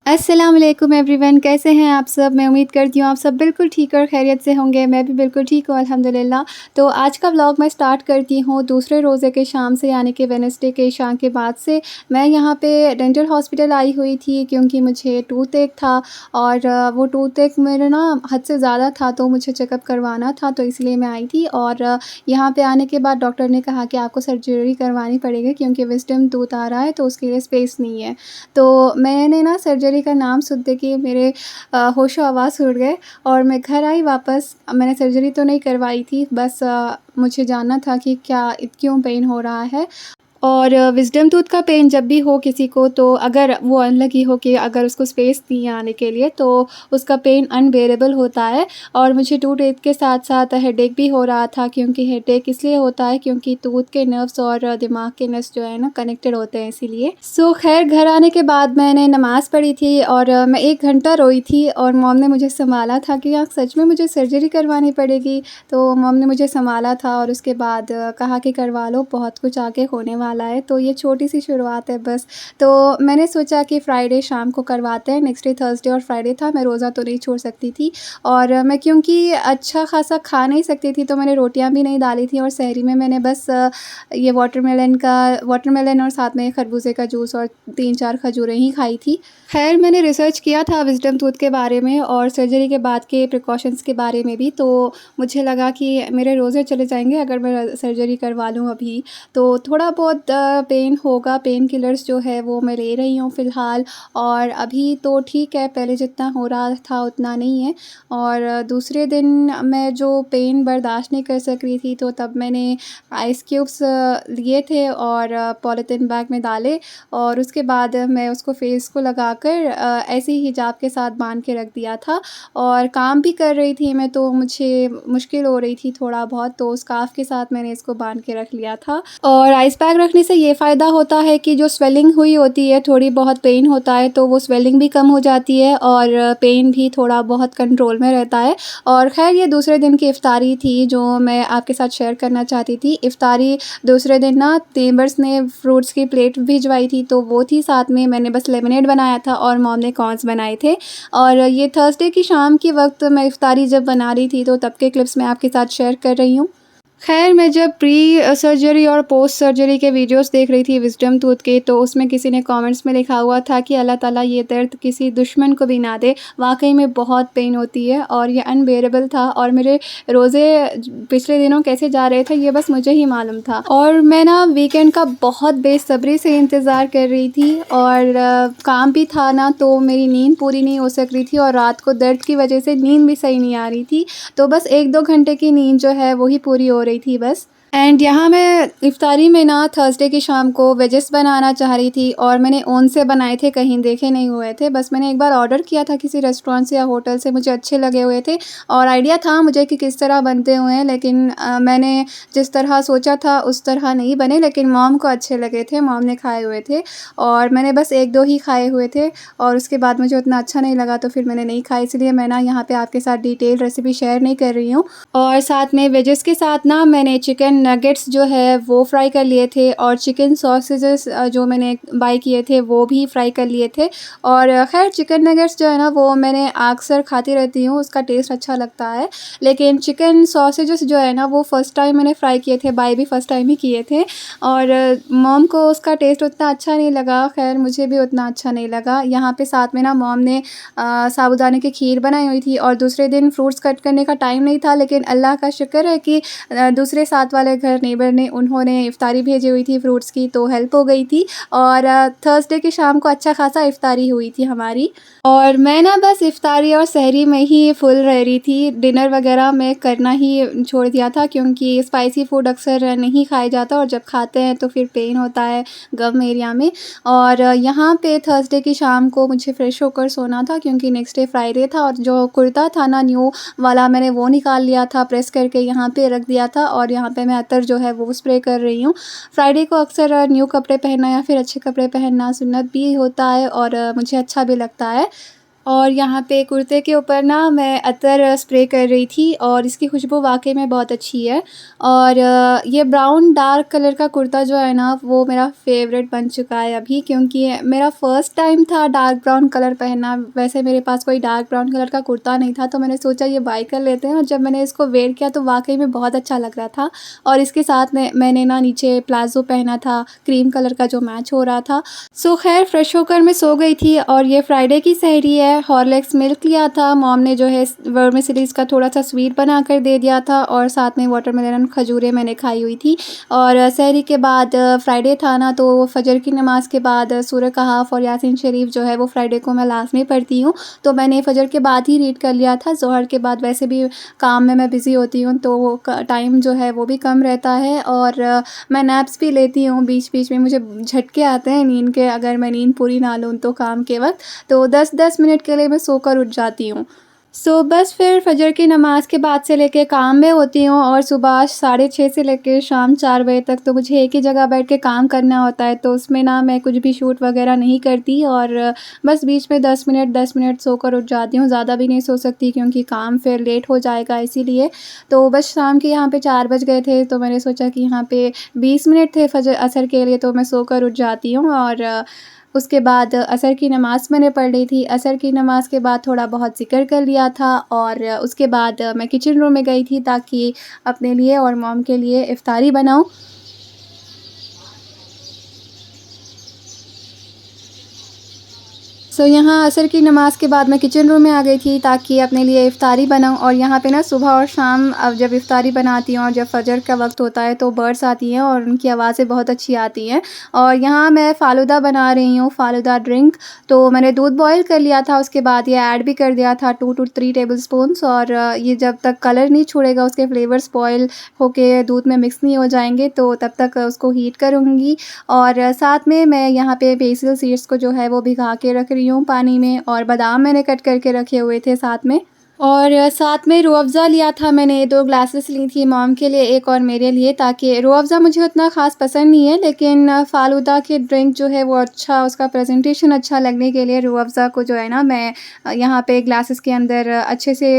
अस्सलाम वालेकुम एवरीवन, कैसे हैं आप सब। मैं उम्मीद करती हूँ आप सब बिल्कुल ठीक और खैरियत से होंगे। मैं भी बिल्कुल ठीक हूँ अल्हम्दुलिल्लाह। तो आज का व्लॉग मैं स्टार्ट करती हूँ दूसरे रोज़े के शाम से, यानी कि वेडनेसडे के इशा के बाद से। मैं यहाँ पे डेंटल हॉस्पिटल आई हुई थी क्योंकि मुझे टूथ एक था और वो टूथ एक मेरे ना हद से ज़्यादा था, तो मुझे चेकअप करवाना था, तो इसलिए मैं आई थी। और यहाँ पे आने के बाद डॉक्टर ने कहा कि आपको सर्जरी करवानी पड़ेगी क्योंकि विज़डम टूथ आ रहा है, तो उसके लिए स्पेस नहीं है। तो मैंने ना सर्जरी का नाम सुनते कि मेरे होशो-हवास उड़ गए और मैं घर आई वापस। मैंने सर्जरी तो नहीं करवाई थी, बस मुझे जानना था कि क्या क्यों पेन हो रहा है। और विज़डम टूथ का पेन जब भी हो किसी को, तो अगर वो अनलकी हो कि अगर उसको स्पेस नहीं है आने के लिए, तो उसका पेन अनबेरेबल होता है। और मुझे टूथ एक के साथ-साथ हेडेक भी हो रहा था, क्योंकि हेडेक इसलिए होता है क्योंकि टूथ के नर्व्स और दिमाग के नर्व्स जो है ना कनेक्टेड होते हैं, इसीलिए। ख़ैर घर आने के बाद मैंने नमाज़ पढ़ी थी और मैं 1 घंटा रोई थी और मॉम ने मुझे सँभाला था कि यार सच में मुझे सर्जरी करवानी पड़ेगी। तो मॉम ने मुझे सँभाला था और उसके बाद कहा कि करवा लो, बहुत कुछ आगे होने वाला है। तो ये छोटी-सी शुरुआत है बस। तो मैंने सोचा कि फ्राइडे शाम को करवाते हैं। नेक्स्ट डे थर्सडे और फ्राइडे था, मैं रोज़ा तो नहीं छोड़ सकती थी। और मैं क्योंकि अच्छा ख़ासा खा नहीं सकती थी, तो मैंने रोटियाँ भी नहीं डाली थी और सहरी में मैंने बस ये वाटरमेलन और साथ में खरबूजे का जूस और 3-4 खजूरें ही खाई थी। ख़ैर मैंने रिसर्च किया था विज़डम टूथ के बारे में और सर्जरी के बाद के प्रिकॉशंस के बारे में भी, तो मुझे लगा कि मेरे रोज़े चले जाएँगे अगर मैं सर्जरी करवा लूँ अभी। तो थोड़ा बहुत पेन होगा, पेन किलर्स जो है वो मैं ले रही हूँ फ़िलहाल, और अभी तो ठीक है, पहले जितना हो रहा था उतना नहीं है। और दूसरे दिन मैं जो पेन बर्दाश्त नहीं कर सक रही थी, तो तब मैंने आइस क्यूब्स लिए थे और पॉलीथीन बैग में डाले और उसके बाद मैं उसको फ़ेस को लगाकर ऐसे ही हिजाब के साथ बाँध के रख दिया था। और काम भी कर रही थी मैं, तो मुझे मुश्किल हो रही थी थोड़ा बहुत, तो स्कार्फ़ के साथ मैंने इसको बाँध के रख लिया था। और आइस पैक रखने से ये फ़ायदा होता है कि जो स्वेलिंग हुई होती है, थोड़ी बहुत पेन होता है, तो वो स्वेलिंग भी कम हो जाती है और पेन भी थोड़ा बहुत कंट्रोल में रहता है। और ख़ैर ये दूसरे दिन की इफ़्तारी थी जो मैं आपके साथ शेयर करना चाहती थी। इफ़्तारी दूसरे दिन ना नेबर्स ने फ्रूट्स की प्लेट भिजवाई थी, तो वो थी, साथ में मैंने बस लेमनेड बनाया था और मॉम ने कॉर्न्स बनाए थे। और ये थर्सडे की शाम के वक़्त मैं इफ़्तारी जब बना रही थी, तो तब के क्लिप्स मैं आपके साथ शेयर कर रही हूँ। ख़ैर मैं जब प्री सर्जरी और पोस्ट सर्जरी के वीडियोस देख रही थी विज़डम टूथ के, तो उसमें किसी ने कमेंट्स में लिखा हुआ था कि अल्लाह ताला ये दर्द किसी दुश्मन को भी ना दे। वाक़ई में बहुत पेन होती है और ये अनबेरेबल था और मेरे रोज़े पिछले दिनों कैसे जा रहे थे ये बस मुझे ही मालूम था। और मैं ना वीकेंड का बहुत बेसब्री से इंतज़ार कर रही थी और काम भी था ना, तो मेरी नींद पूरी नहीं हो सक रही थी और रात को दर्द की वजह से नींद भी सही नहीं आ रही थी। तो बस 1-2 घंटे की नींद जो है वो ही पूरी हो रही थी बस। एंड यहाँ मैं इफ़्तारी में ना थर्सडे की शाम को वेजेस बनाना चाह रही थी और मैंने ओवन से बनाए थे, कहीं देखे नहीं हुए थे। बस मैंने एक बार ऑर्डर किया था किसी रेस्टोरेंट से या होटल से, मुझे अच्छे लगे हुए थे और आइडिया था मुझे कि किस तरह बनते हुए हैं, लेकिन मैंने जिस तरह सोचा था उस तरह नहीं बने, लेकिन मॉम को अच्छे लगे थे, मॉम ने खाए हुए थे और मैंने बस 1-2 ही खाए हुए थे और उसके बाद मुझे उतना अच्छा नहीं लगा, तो फिर मैंने नहीं खाया। इसलिए मैं ना यहाँ पे आपके साथ डिटेल रेसिपी शेयर नहीं कर रही हूँ। और साथ में वेजेस के साथ ना मैंने चिकन नगेट्स जो है वो फ्राई कर लिए थे और चिकन सॉसेजेस जो मैंने बाय किए थे वो भी फ्राई कर लिए थे। और ख़ैर चिकन नगेट्स जो है ना वो मैंने अक्सर खाती रहती हूँ, उसका टेस्ट अच्छा लगता है। लेकिन चिकन सॉसेजेस जो है ना वो फ़र्स्ट टाइम मैंने फ्राई किए थे, बाय भी फ़र्स्ट टाइम ही किए थे और मॉम को उसका टेस्ट उतना अच्छा नहीं लगा, ख़ैर मुझे भी उतना अच्छा नहीं लगा। यहाँ पे साथ में ना मॉम ने साबूदाने की खीर बनाई हुई थी और दूसरे दिन फ्रूट्स कट करने का टाइम नहीं था, लेकिन अल्लाह का शुक्र है कि दूसरे साथ वाले घर नेबर ने उन्होंने इफ़्तारी भेजी हुई थी फ्रूट्स की, तो हेल्प हो गई थी और थर्सडे की शाम को अच्छा खासा इफ़्तारी हुई थी हमारी। और मैं ना बस इफ़्तारी और सहरी में ही फुल रह रही थी, डिनर वगैरह मैं करना ही छोड़ दिया था क्योंकि स्पाइसी फ़ूड अक्सर नहीं खाया जाता और जब खाते हैं तो फिर पेन होता है गम एरिया में। और यहाँ पे थर्सडे की शाम को मुझे फ्रेश होकर सोना था क्योंकि नेक्स्ट डे फ्राइडे था और जो कुर्ता था ना न्यू वाला मैंने वो निकाल लिया था, प्रेस करके यहाँ पे रख दिया था और यहाँ पे मैं अतर जो है वो स्प्रे कर रही हूँ। फ्राइडे को अक्सर न्यू कपड़े पहनना या फिर अच्छे कपड़े पहनना सुन्नत भी होता है और मुझे अच्छा भी लगता है। और यहाँ पे कुर्ते के ऊपर ना मैं अतर स्प्रे कर रही थी और इसकी खुशबू वाक़ई में बहुत अच्छी है। और ये ब्राउन डार्क कलर का कुर्ता जो है ना वो मेरा फ़ेवरेट बन चुका है अभी, क्योंकि मेरा फ़र्स्ट टाइम था डार्क ब्राउन कलर पहनना। वैसे मेरे पास कोई डार्क ब्राउन कलर का कुर्ता नहीं था, तो मैंने सोचा ये बाय कर लेते हैं, और जब मैंने इसको वेयर किया तो वाक़ई में बहुत अच्छा लग रहा था। और इसके साथ में मैंने ना नीचे प्लाज़ो पहना था क्रीम कलर का, जो मैच हो रहा था। सो ख़ैर फ्रेश होकर मैं सो गई थी, और ये फ्राइडे की सहरी है। हॉर्लिक्स मिल्क लिया था, मॉम ने जो है वर्मिसेलीज़ का थोड़ा-सा स्वीट बना कर दे दिया था, और साथ में वाटरमेलन खजूरें मैंने खाई हुई थी। और सहरी के बाद फ्राइडे था ना, तो फ़जर की नमाज़ के बाद सूरह कहफ और यासीन शरीफ जो है वो फ्राइडे को मैं लाज़मी पढ़ती हूँ, तो मैंने फ़जर के बाद ही रीड कर लिया था। ज़ोहर के बाद वैसे भी काम में मैं बिज़ी होती हूँ, तो वो टाइम जो है वो भी कम रहता है, और मैं नैप्स भी लेती हूँ बीच-बीच में। मुझे झटके आते हैं नींद के, अगर मैं नींद पूरी ना लूँ तो काम के वक़्त, तो 10-10 मिनट के लिए मैं सोकर उठ जाती हूँ। सो बस फिर फ़जर की नमाज़ के बाद से लेके काम में होती हूँ, और सुबह 6:30 से लेके शाम 4 बजे तक तो मुझे एक ही जगह बैठ के काम करना होता है, तो उसमें ना मैं कुछ भी शूट वग़ैरह नहीं करती, और बस बीच में 10 मिनट सोकर उठ जाती हूँ। ज़्यादा भी नहीं सो सकती, क्योंकि काम फिर लेट हो जाएगा इसीलिए। तो बस शाम के यहाँ पे 4 बज गए थे, तो मैंने सोचा कि यहाँ पे 20 मिनट थे असर के लिए, तो मैं सोकर उठ जाती हूँ। और उसके बाद असर की नमाज़ मैंने पढ़ ली थी। असर की नमाज़ के बाद थोड़ा बहुत ज़िक्र कर लिया था, और उसके बाद मैं किचन रूम में गई थी, ताकि अपने लिए और मॉम के लिए इफ़्तारी बनाऊँ। यहाँ असर की नमाज़ के बाद मैं किचन रूम में आ गई थी, ताकि अपने लिए इफ़्तारी बनाऊँ। और यहाँ पे ना सुबह और शाम अब जब इफ़्तारी बनाती हूँ और जब फ़जर का वक़्त होता है, तो बर्ड्स आती हैं और उनकी आवाज़ें बहुत अच्छी आती हैं। और यहाँ मैं फ़ालूदा बना रही हूँ, फ़ालूदा ड्रिंक। तो मैंने दूध बॉयल कर लिया था, उसके बाद ये ऐड भी कर दिया था 2 टू 3 टेबलस्पून्स, और ये जब तक कलर नहीं छोड़ेगा, उसके फ्लेवर्स बॉयल होके दूध में मिक्स नहीं हो जाएँगे, तो तब तक उसको हीट करूँगी। और साथ में मैं यहाँ पे बेसिल सीड्स को जो है वो भिगा के रख रही हूँ पानी में, और बादाम मैंने कट करके रखे हुए थे साथ में। और साथ में रूह अफ़ज़ा लिया था मैंने, 2 ग्लासेस ली थी, मॉम के लिए 1 और मेरे लिए, ताकि रूह अफ़ज़ा मुझे उतना ख़ास पसंद नहीं है, लेकिन फ़ालूदा की ड्रिंक जो है वो अच्छा, उसका प्रेज़ेंटेशन अच्छा लगने के लिए रूह अफ़ज़ा को जो है ना मैं यहाँ पे ग्लासेस के अंदर अच्छे से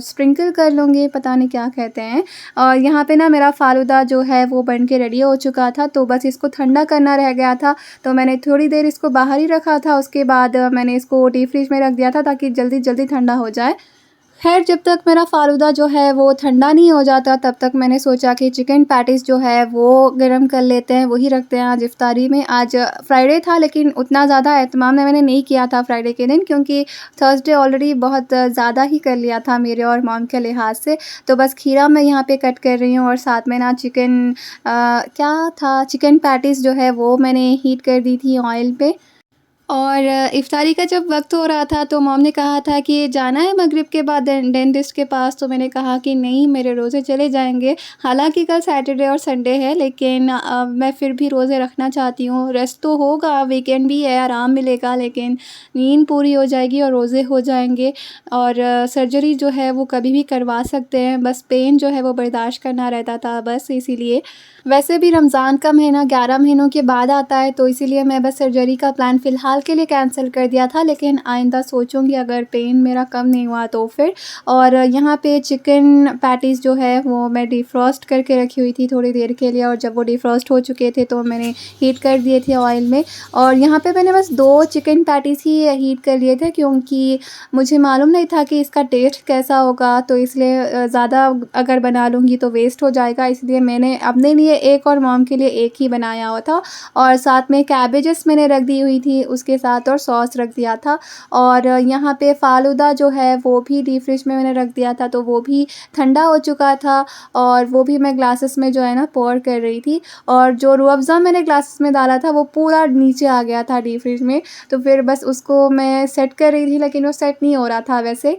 स्प्रिंकल कर लूँगी, पता नहीं क्या कहते हैं। और यहाँ पे ना मेरा फ़ालूदा जो है वो बन के रेडी हो चुका था, तो बस इसको ठंडा करना रह गया था, तो मैंने थोड़ी देर इसको बाहर ही रखा था। उसके बाद मैंने इसको डीप फ्रिज में रख दिया था, ताकि जल्दी-जल्दी ठंडा हो जाए। ख़ैर जब तक मेरा फ़ालूदा जो है वो ठंडा नहीं हो जाता, तब तक मैंने सोचा कि चिकन पैटीज़ जो है वो गरम कर लेते हैं, वही रखते हैं आज इफ़्तारी में। आज फ्राइडे था, लेकिन उतना ज़्यादा एहतमाम मैंने नहीं किया था फ्राइडे के दिन, क्योंकि थर्सडे ऑलरेडी बहुत ज़्यादा ही कर लिया था मेरे और मॉम के लिहाज़ से। तो बस खीरा मैं यहाँ पे कट कर रही हूँ, और साथ में ना क्या था, चिकन पैटीज़ जो है वो मैंने हीट कर दी थी ऑयल पे। और इफ़्तारी का जब वक़्त हो रहा था, तो मॉम ने कहा था कि जाना है मगरिब के बाद डेंटिस्ट के पास, तो मैंने कहा कि नहीं, मेरे रोज़े चले जाएँगे। हालाँकि कल सैटरडे और संडे है, लेकिन मैं फिर भी रोज़े रखना चाहती हूँ। रेस्ट तो होगा, वीकेंड भी है, आराम मिलेगा, लेकिन नींद पूरी हो जाएगी और रोज़े हो जाएँगे। और सर्जरी जो है वो कभी भी करवा सकते हैं, बस पेन जो है वो बर्दाश्त करना रहता था, बस इसीलिए। वैसे भी रमज़ान का महीना 11 महीनों के बाद आता है, तो इसीलिए मैं बस सर्जरी का प्लान फ़िलहाल के लिए कैंसिल कर दिया था, लेकिन आइंदा सोचूँगी अगर पेन मेरा कम नहीं हुआ तो फिर। और यहाँ पे चिकन पैटीज़ जो है वो मैं डिफ्रॉस्ट करके रखी हुई थी थोड़ी देर के लिए, और जब वो डिफ्रॉस्ट हो चुके थे तो मैंने हीट कर दिए थे ऑयल में। और यहाँ पे मैंने बस 2 चिकन पैटीज़ ही हीट कर लिए थे, क्योंकि मुझे मालूम नहीं था कि इसका टेस्ट कैसा होगा, तो इसलिए ज़्यादा अगर बना लूँगी तो वेस्ट हो जाएगा, इसलिए मैंने अपने लिए 1 और मॉम के लिए 1 ही बनाया हुआ था। और साथ में कैबेजेस मैंने रख दी हुई थी उसके साथ, और सॉस रख दिया था। और यहाँ पे फ़ालूदा जो है वो भी डीप फ्रिज में मैंने रख दिया था, तो वो भी ठंडा हो चुका था, और वो भी मैं ग्लासेस में जो है ना पोर कर रही थी। और जो रूह अफ़ज़ा मैंने ग्लासेस में डाला था वो पूरा नीचे आ गया था डीप फ्रिज में, तो फिर बस उसको मैं सेट कर रही थी, लेकिन वो सेट नहीं हो रहा था वैसे।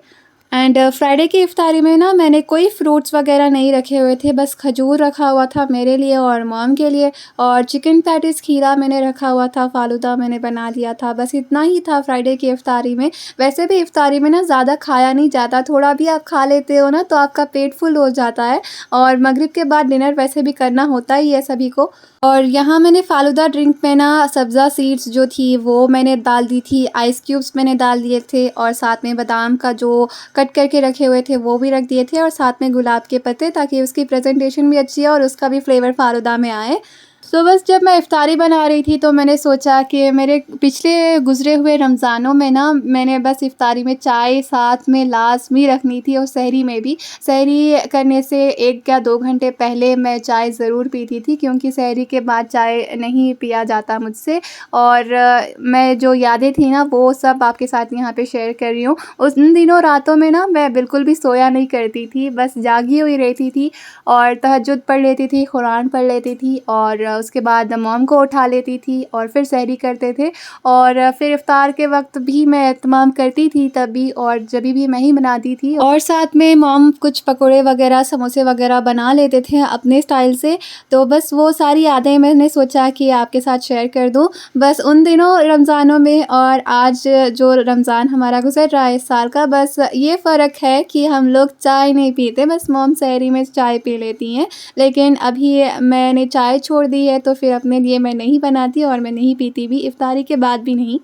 एंड फ्राइडे की इफ्तारी में ना मैंने कोई फ्रूट्स वगैरह नहीं रखे हुए थे, बस खजूर रखा हुआ था मेरे लिए और मॉम के लिए, और चिकन पैटीज़ खीरा मैंने रखा हुआ था, फ़ालूदा मैंने बना लिया था। बस इतना ही था फ्राइडे की इफ्तारी में। वैसे भी इफ्तारी में ना ज़्यादा खाया नहीं जाता, थोड़ा भी आप खा लेते हो ना तो आपका पेट फुल हो जाता है, और मगरिब के बाद डिनर वैसे भी करना होता ही है सभी को। और यहाँ मैंने फ़ालूदा ड्रिंक में ना सब्ज़ा सीड्स जो थी वो मैंने डाल दी थी, आइस क्यूब्स मैंने डाल दिए थे, और साथ में बादाम का जो कट करके रखे हुए थे वो भी रख दिए थे, और साथ में गुलाब के पत्ते, ताकि उसकी प्रेजेंटेशन भी अच्छी है और उसका भी फ्लेवर फ़ालूदा में आए। सो बस जब मैं इफ्तारी बना रही थी तो मैंने सोचा कि मेरे पिछले गुज़रे हुए रमज़ानों में ना मैंने बस इफ्तारी में चाय साथ में लाज़मी रखनी थी, और सहरी में भी। सहरी करने से 1 या 2 घंटे पहले मैं चाय ज़रूर पीती थी, क्योंकि सहरी के बाद चाय नहीं पिया जाता मुझसे। और मैं जो यादें थी ना वो सब आपके साथ यहाँ पे शेयर कर रही हूँ। उन दिनों रातों में ना मैं बिल्कुल भी सोया नहीं करती थी, बस जागी हुई रहती थी, और तहज्जुद पढ़ लेती थी, कुरान पढ़ लेती थी, और उसके बाद मॉम को उठा लेती थी, और फिर सहरी करते थे। और फिर इफ्तार के वक्त भी मैं एहतमाम करती थी तब भी, और जभी भी मैं ही बनाती थी, और साथ में मॉम कुछ पकोड़े वगैरह समोसे वगैरह बना लेते थे अपने स्टाइल से। तो बस वो सारी यादें मैंने सोचा कि आपके साथ शेयर कर दूं। बस उन दिनों रमज़ानों में और आज जो रमज़ान हमारा गुजर रहा है इस साल का, बस ये फ़र्क है कि हम लोग चाय नहीं पीते, बस मॉम सहरी में चाय पी लेती हैं। लेकिन अभी मैंने चाय छोड़ दी है, तो फिर अपने लिए मैं नहीं बनाती और मैं नहीं पीती भी, इफ्तारी के बाद भी नहीं।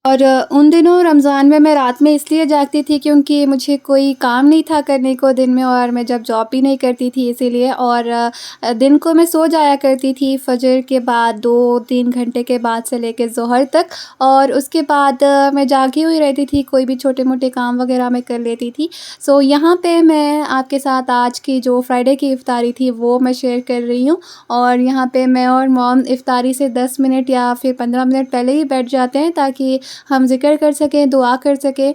और उन दिनों रमज़ान में मैं रात में इसलिए जागती थी क्योंकि मुझे कोई काम नहीं था करने को दिन में, और मैं जब जॉब भी नहीं करती थी इसीलिए। और दिन को मैं सो जाया करती थी फ़जर के बाद 2-3 घंटे के बाद से लेके ज़ोहर तक, और उसके बाद मैं जागी हुई रहती थी, कोई भी छोटे-मोटे काम वग़ैरह मैं कर लेती थी। सो यहाँ पे मैं आपके साथ आज की जो फ्राइडे की इफ्तारी थी वो मैं शेयर कर रही हूँ। और यहाँ पे मैं और मॉम इफ्तारी से 10 मिनट या फिर 15 मिनट पहले ही बैठ जाते हैं, ताकि हम ज़िक्र कर सकें, दुआ कर सकें।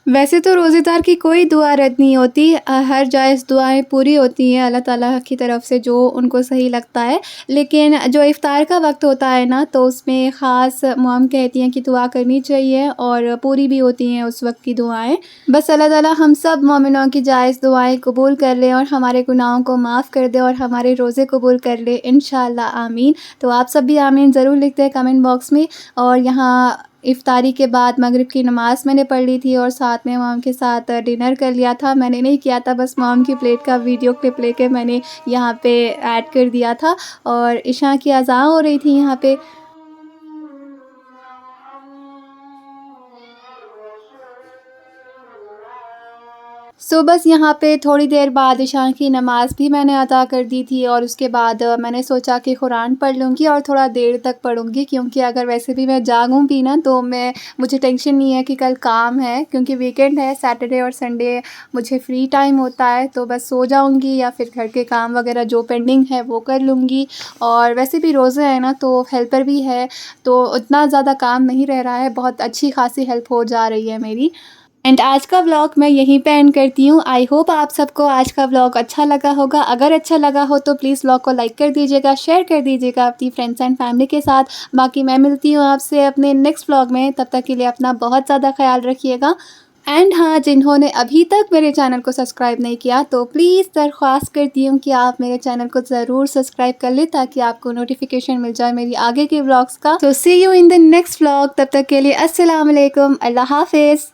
वैसे तो रोज़ेदार की कोई दुआ रद्द नहीं होती, हर जायज़ दुआएँ पूरी होती हैं अल्लाह ताला की तरफ से जो उनको सही लगता है। लेकिन जो इफ़्तार का वक़्त होता है ना, तो उसमें ख़ास मॉम कहती हैं कि दुआ करनी चाहिए, और पूरी भी होती हैं उस वक़्त की दुआएँ। बस अल्लाह ताला हम सब मोमिनों की जायज़ दुआएँ कबूल कर ले, और हमारे गुनाहों को माफ़ कर दे, और हमारे रोज़े कबूल कर ले इंशाअल्लाह, आमीन। तो आप सब भी आमीन ज़रूर लिखते हैं कमेंट बॉक्स में। और यहाँ इफ्तारी के बाद मगरिब की नमाज़ मैंने पढ़ ली थी, और साथ में मॉम के साथ डिनर कर लिया था। मैंने नहीं किया था, बस मॉम की प्लेट का वीडियो क्लिप लेके मैंने यहाँ पे ऐड कर दिया था, और इशा की अज़ान हो रही थी यहाँ पे। बस यहाँ पे थोड़ी देर बाद इशा की नमाज़ भी मैंने अदा कर दी थी, और उसके बाद मैंने सोचा कि कुरान पढ़ लूँगी और थोड़ा देर तक पढ़ूँगी, क्योंकि अगर वैसे भी मैं जागूँ भी ना तो मुझे टेंशन नहीं है कि कल काम है, क्योंकि वीकेंड है, सैटरडे और संडे मुझे फ्री टाइम होता है, तो बस सो जाऊँगी या फिर घर के काम वगैरह जो पेंडिंग है वो कर लूँगी। और वैसे भी रोज़े हैं ना, तो हेल्पर भी है, तो उतना ज़्यादा काम नहीं रह रहा है, बहुत अच्छी खासी हेल्प हो जा रही है मेरी। एंड आज का व्लॉग मैं यहीं पे एंड करती हूँ। आई होप आप सबको आज का व्लॉग अच्छा लगा होगा। अगर अच्छा लगा हो तो प्लीज़ व्लॉग को लाइक कर दीजिएगा, शेयर कर दीजिएगा अपनी फ्रेंड्स एंड फैमिली के साथ। बाकी मैं मिलती हूँ आपसे अपने नेक्स्ट व्लॉग में, तब तक के लिए अपना बहुत ज़्यादा ख्याल रखिएगा। एंड हाँ, जिन्होंने अभी तक मेरे चैनल को सब्सक्राइब नहीं किया तो प्लीज़ दरख्वास्त करती हूँ कि आप मेरे चैनल को ज़रूर सब्सक्राइब कर लें, ताकि आपको नोटिफिकेशन मिल जाए मेरी आगे के व्लॉग्स का। तो see you in the next vlog, तब तक के लिए अस्सलाम वालेकुम, अल्लाह हाफ़िज़।